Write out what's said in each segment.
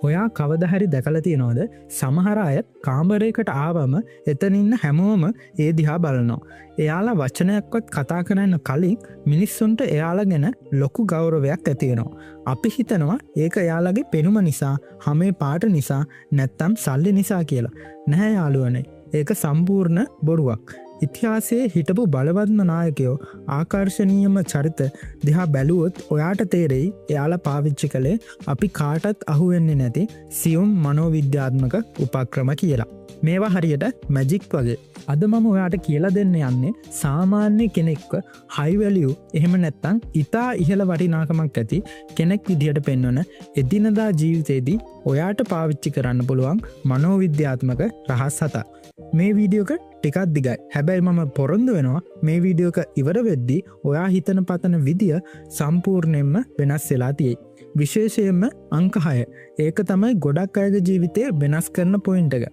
ඔයා කවදහරි දැකලා තියෙනවද සමහර අය කාමරයකට ආවම එතනින්න හැමෝම ඒ දිහා බලනවා. එයාලා වචනයක්වත් කතා කරන්න කලින් මිනිස්සුන්ට එයාලා ගැන ලොකු ගෞරවයක් ඇතිවෙනවා. අපි හිතනවා ඒක එයාලගේ පෙනුම නිසා, හමේ පාට නිසා, නැත්තම් සල්ලි නිසා කියලා. නැහැ යාළුවනේ. ඒක සම්පූර්ණ බොරුවක්. ඉතිහාසයේ හිටපු බලවත්ම නායකයෝ ආකර්ශනීයම චරිත දිහා බැලුවොත් ඔයාට තේරෙයි එයාලා පාවිච්චි කළේ අපි කාටත් අහුවෙන්නේ නැති සියුම් මනෝවිද්‍යාත්මක උපක්‍රම කියලා. මේවා හරියට මැජික් වගේ. අද මම ඔයාට කියලා දෙන්න යන්නේ සාමාන්‍ය කෙනෙක්ව හයි වැලියු එහෙම නැත්තම් ඉතා ඉහළ වටිනාකමක් ඇති කෙනෙක් විදිහට පෙන්වන එදිනදා ජීවිතේදී ඔයාට පාවිච්චි කරන්න පුළුවන් මනෝවිද්‍යාත්මක රහස් 7. මේ වීඩියෝක ටිකක් දිගයි. හැබැයි මම පොරොන්දු වෙනවා මේ වීඩියෝක ඉවර වෙද්දී ඔයා හිතන පතන විදිය සම්පූර්ණයෙන්ම වෙනස් වෙලා තියෙයි. විශේෂයෙන්ම අංක 6. ඒක තමයි ගොඩක් අයගේ ජීවිතේ වෙනස් කරන පොයින්ට් එක.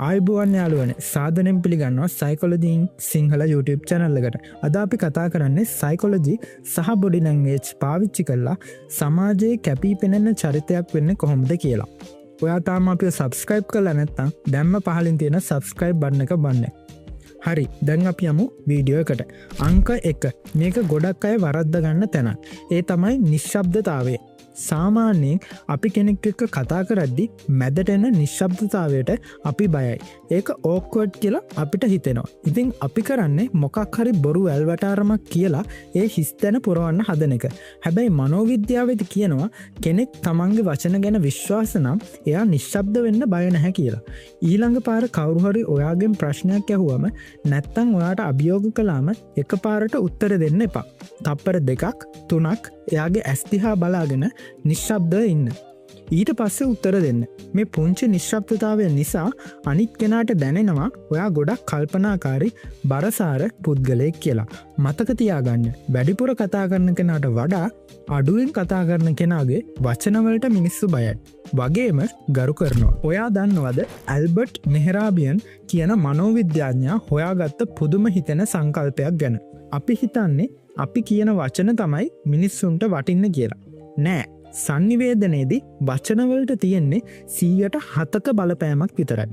ආයුබෝවන් යාළුවනේ, සාදරයෙන් පිළිගන්නවා Psychology in Sinhala YouTube channel එකට. අද අපි කතා කරන්නේ psychology සහ body language පාවිච්චි කරලා සමාජයේ කැපී පෙනෙන චරිතයක් වෙන්නේ කොහොමද කියලා. ඔයා තාම අපිව subscribe කරලා නැත්නම් දැන්ම පහලින් තියෙන subscribe button එක බන්න. හරි, දැන් අපි යමු වීඩියෝ එකට. අංක 1. මේක ගොඩක් අය වරද්ද ගන්න තැන. ඒ තමයි නිශ්ශබ්දතාවය. සාමාන්‍යයෙන් අපි කෙනෙක් එක්ක කතා කරද්දි මැදට එන නිශ්ශබ්දතාවයට අපි බයයි. ඒක ඕක්වර්ඩ් කියලා අපිට හිතෙනවා. ඉතින් අපි කරන්නේ මොකක් හරි බොරු ඇල්වටාරමක් කියලා ඒ හිස්තැන පුරවන්න හදන එක. හැබැයි මනෝවිද්‍යාවේදී කියනවා කෙනෙක් තමන්ගේ වචන ගැන විශ්වාස නම් එයා නිශ්ශබ්ද වෙන්න බය නැහැ කියලා. ඊළඟ පාර කවුරු හරි ඔයාගෙන් ප්‍රශ්නයක් ඇහුවම නැත්තම් ඔයාට අභියෝග කළාම එකපාරට උත්තර දෙන්න එපා. තප්පර 2ක් 3ක් එයාගේ ඇස් දිහා බලාගෙන නිශ්ශබ්දව ඉන්න. ඊට පස්සේ උත්තර දෙන්න. මේ පුංචි නිශ්ශබ්දතාවය නිසා අනිත් කෙනාට දැනෙනවා ඔයා ගොඩක් කල්පනාකාරී බරසාර පුද්ගලයෙක් කියලා. මතක තියාගන්න. වැඩිපුර කතා කරන කෙනාට වඩා අඩුවෙන් කතා කරන කෙනාගේ වචනවලට මිනිස්සු බයයි. වගේම ගරු කරනවා. ඔයා දන්නවද ඇල්බර්ට් මෙහෙරාබියන් කියන මනෝවිද්‍යාඥයා හොයාගත්ත පුදුම හිතෙන සංකල්පයක් ගැන? අපි හිතන්නේ අපි කියන වචන තමයි මිනිස්සුන්ට වටින්න කියලා. නෑ. සංනිවේදනයේදී වචනවලට තියෙන්නේ 107ක බලපෑමක් විතරයි.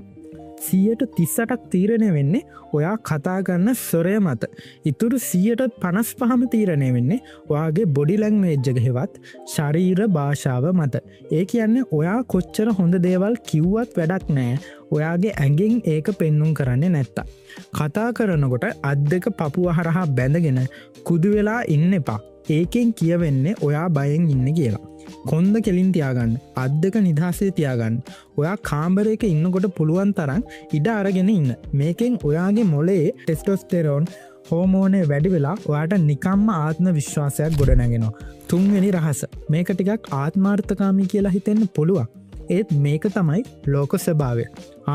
138ක් තීරණය වෙන්නේ ඔයා කතා කරන ස්වරය මත. ඉතුරු 155ම තීරණය වෙන්නේ ඔයාගේ බොඩි ලැන්ග්වේජ් එක හෙවත් ශරීර භාෂාව මත. ඒ කියන්නේ ඔයා කොච්චර හොඳ දේවල් කිව්වත් වැඩක් නෑ ඔයාගේ ඇඟෙන් ඒක පෙන්නුම් කරන්නේ නැත්තා. කතා කරනකොට අත් දෙක පපුව හරහා බැඳගෙන කුදු වෙලා ඉන්න එපා. ඒකෙන් කියවෙන්නේ ඔයා බයෙන් ඉන්න කියලා. කොන්ද කෙලින් තියාගන්න, අත් දෙක නිදහසේ තියාගන්න. ඔයා කාමරයක ඉන්නකොට පුළුවන් තරම් ඉඩ අරගෙන ඉන්න. මේකෙන් ඔයාගේ මොළයේ ටෙස්ටොස්ටෙරෝන් හෝමෝනේ වැඩි වෙලා ඔයාට නිකම්ම ආත්ම විශ්වාසයක් ගොඩනැගෙනවා. 3 වෙනි රහස. මේක ටිකක් ආත්මාර්ථකාමී කියලා හිතෙන්න පුළුවන්. ඒත් මේක තමයි ලෝක ස්වභාවය.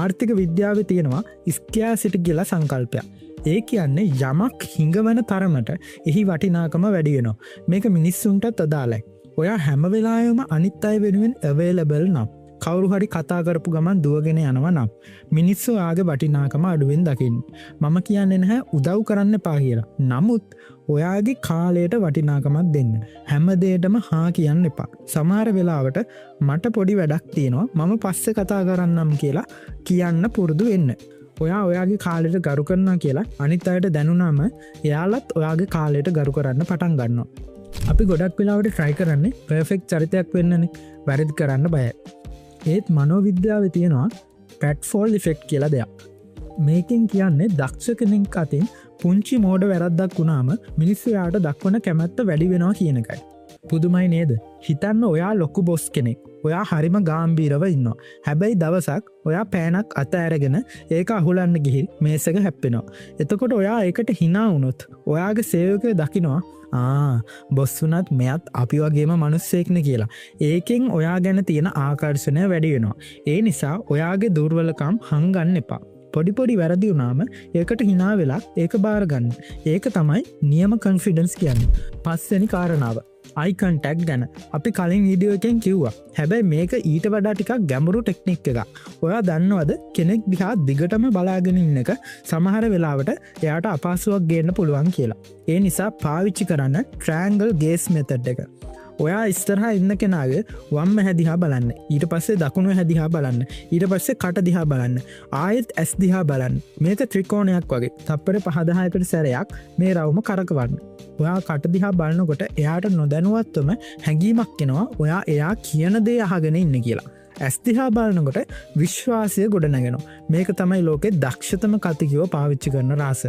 ආර්ථික විද්‍යාවේ තියෙනවා ස්කෑසිටි කියලා සංකල්පයක්. ඒ කියන්නේ යමක් හිඟවන තරමට එහි වටිනාකම වැඩි වෙනවා. මේක මිනිස්සුන්ටත් අදාළයි. ඔයා හැම වෙලාවෙම අනිත් අය වෙනුවෙන් available නම්, කවුරු හරි කතා කරපු ගමන් දුවගෙන යනවා නම් මිනිස්සු ඔයාගේ වටිනාකම අඩුවෙන් දකින්න. මම කියන්නේ නැහැ උදව් කරන්න එපා කියලා. නමුත් ඔයාගේ කාලයට වටිනාකමක් දෙන්න. හැම දෙයකටම හා කියන්න එපා. සමහර වෙලාවට මට පොඩි වැඩක් තියෙනවා මම පස්සේ කතා කරන්නම් කියලා කියන්න පුරුදු වෙන්න. ඔයා ඔයාගේ කාලයට ගරු කරනවා කියලා අනිත් අයට දැනුනම එයාලත් ඔයාගේ කාලයට ගරු කරන්න පටන් ගන්නවා. අපි ගොඩක් වෙලාවට try කරන්නේ perfect චරිතයක් වෙන්නනේ. වැරදි කරන්න බයයි. ඒත් මනෝවිද්‍යාවේ තියෙනවා Pratfall effect කියලා දෙයක්. මේකෙන් කියන්නේ දක්ෂ කෙනෙක් අතින් පුංචි මෝඩ වැරද්දක් වුණාම මිනිස්සු යාට දක්වන කැමැත්ත වැඩි වෙනවා කියන එකයි. පුදුමයි නේද? හිතන්න ඔයා ලොකු බොස් කෙනෙක්. ඔයා හරිම ගාම්භීරව ඉන්නවා. හැබැයි දවසක් ඔයා පෑනක් අත ඇරගෙන ඒක අහුලන්න ගිහින් මේස් එක හැප්පෙනවා. එතකොට ඔයා ඒකට hina වුණොත් ඔයාගේ සේවකයෝ දකිනවා බොස් වුණත් මෙයත් අපි වගේම මිනිස්සෙක්නේ කියලා. ඒකෙන් ඔයා ගැන තියෙන ආකර්ෂණය වැඩි වෙනවා. ඒ නිසා ඔයාගේ දුර්වලකම් හංගන්න එපා. පොඩි වැරදි වුණාම ඒකට hina වෙලා ඒක බාර ගන්න. ඒක තමයි නියම කොන්ෆිඩන්ස් කියන්නේ. පස්වෙනි කාරණාව eye contact ගැන අපි කලින් වීඩියෝ එකෙන් කිව්වා. හැබැයි මේක ඊට වඩා ටිකක් ගැඹුරු ටෙක්නික් එකක්. ඔයා දන්නවද කෙනෙක් දිහා දිගටම බලාගෙන ඉන්න එක සමහර වෙලාවට එයාට අපහසුයක් ගේන්න පුළුවන් කියලා. ඒ නිසා පාවිච්චි කරන්න triangle gaze method එක. ඔයා ඉස්තරහ ඉන්න කෙනාගේ වම්ම හැදිහා බලන්න ඊට පස්සේ දකුණු හැදිහා බලන්න ඊට පස්සේ කට දිහා බලන්න ආයෙත් ඇස් දිහා බලන්න මේක ත්‍රිකෝණයක් වගේ තප්පර 5-10කට සැරයක් මේ රවුම කරකවන්න ඔයා කට දිහා බලනකොට එයාට නොදැනුවත්වම හැඟීමක් එනවා ඔයා එයා කියන දේ අහගෙන ඉන්න කියලා ඇස් දිහා බලනකොට විශ්වාසය ගොඩනැගෙනවා මේක තමයි ලෝකෙ දක්ෂතම කතිකව පාවිච්චි කරන රහස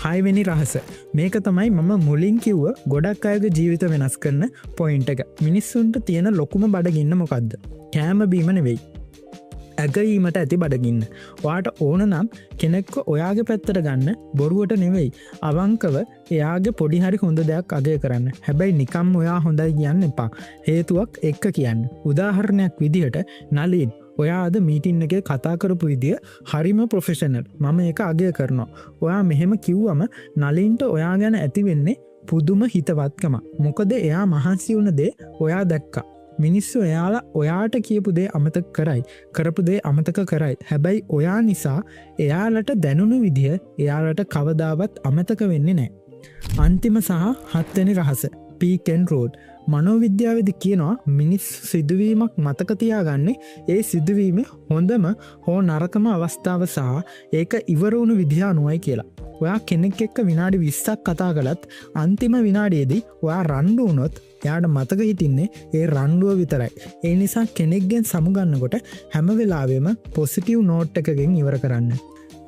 6 වෙනි රහස මේක තමයි මම මුලින් කිව්ව ගොඩක් අයගේ ජීවිත වෙනස් කරන පොයින්ට් එක මිනිස්සුන්ට තියෙන ලොකුම බඩගින්න මොකද්ද කෑම බීම නෙවෙයි ඇගීමට ඇති බඩගින්න වාට ඕන නම් කෙනෙක්ව ඔයාගේ පැත්තට ගන්න බොරුවට නෙවෙයි අවංකව එයාගේ පොඩිහරි හොඳ දෙයක් අගය කරන්න හැබැයි නිකම් ඔයා හොඳයි කියන්න එපා හේතුවක් එක්ක කියන්න උදාහරණයක් විදිහට නලින් ඔයාද මීටින් එක කතා කරපු විදිිය හරිම ප්‍රොෆෙෂනල් මම එක අගය කරනවා ඔයා මෙහෙම කිව්වම නලින්ට ඔයා ගැන ඇති වෙන්නේ පුදුම හිතවත්කම මොකද එයා මහන්සි වුණ දේ ඔයා දැක්කා මිනිස්සු එයාලා ඔයාට කියපු දේ අමතක කරයි කරපු දේ අමතක කරයි හැබැයි ඔයා නිසා එයාලට දැනුණු විදිහ එයාලට කවදාවත් අමතක වෙන්නේ නෑ අන්තිම සහ 7 වෙනි රහස පීකෙන් රෝඩ් මනෝවිද්‍යාවේදී කියනවා මිනිස් සිදුවීමක් මතක තියාගන්නේ ඒ සිදුවීම හොඳම හෝ නරකම අවස්ථාව සහ ඒක ඉවර වුණු විදිහ අනුවයි කියලා ඔයා කෙනෙක් එක්ක විනාඩි 20ක් කතා කළත් අන්තිම විනාඩියේදී ඔයා රණ්ඩු වුණොත් එයාට මතක හිටින්නේ ඒ රණ්ඩුව විතරයි. ඒ නිසා කෙනෙක්ගෙන් සමුගන්නකොට හැම වෙලාවෙම පොසිටිව් නෝට් එකකින් ඉවර කරන්න.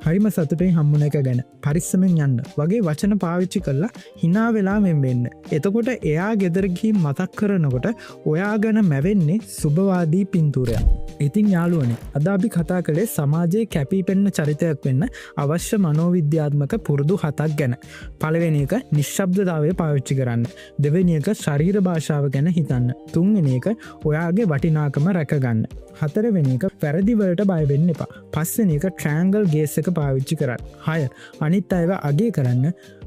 හරිම සතුටින් හම්බුන එක ගැන පරිස්සමෙන් යන්න වගේ වචන පාවිච්චි කරලා hina වෙලා මෙන් වෙන්න. එතකොට එයා ගෙදර ගිහින් මතක් කරනකොට ඔයා ගැන මැවෙන්නේ සුබවාදී පින්තූරයක්. ඉතින් යාළුවනේ අද අපි කතා කළේ සමාජයේ කැපී පෙනෙන චරිතයක් වෙන්න අවශ්‍ය මනෝවිද්‍යාත්මක පුරුදු 7ක් ගැන. පළවෙනි එක නිශ්ශබ්දතාවය පාවිච්චි කරන්න. දෙවෙනි එක ශරීර භාෂාව ගැන හිතන්න. තුන්වෙනි එක ඔයාගේ වටිනාකම රැකගන්න. හතරවෙනි එක වැරදි වලට බය වෙන්න එපා. පස්වෙනි එක ට්‍රෑන්ගල් ගේස් එක පාවිච්චි කරන්න. 6 අනිත් අයව අගය කරන්න.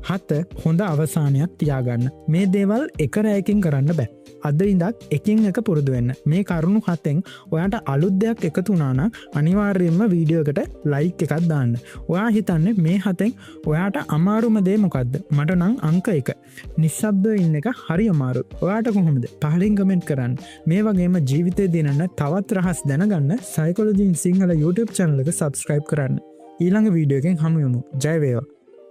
7 හොඳ අවසානයක් තියාගන්න. මේ දේවල් එක රැයකින් කරන්න බෑ. අද ඉඳක් එකින් එක පුරුදු වෙන්න. මේ කරුණු 7න් ඔයාට අලුත් දෙයක් එකතු වුණා නම් අනිවාර්යයෙන්ම වීඩියෝ එකට ලයික් එකක් දාන්න. ඔයා හිතන්නේ මේ 7න් ඔයාට අමාරුම දේ මොකද්ද? මට නම් අංක 1. නිශ්ශබ්දව ඉන්න එක හරි අමාරුයි. ඔයාට කොහොමද? පහලින් කමෙන්ට් කරන්න. මේ වගේම ජීවිතේ දිනන තවත් රහස් දැනගන්න Psychology in Sinhala YouTube channel එක subscribe කරන්න. ඊළඟ වීඩියෝ එකෙන් හමු වෙමු. ජය වේවා.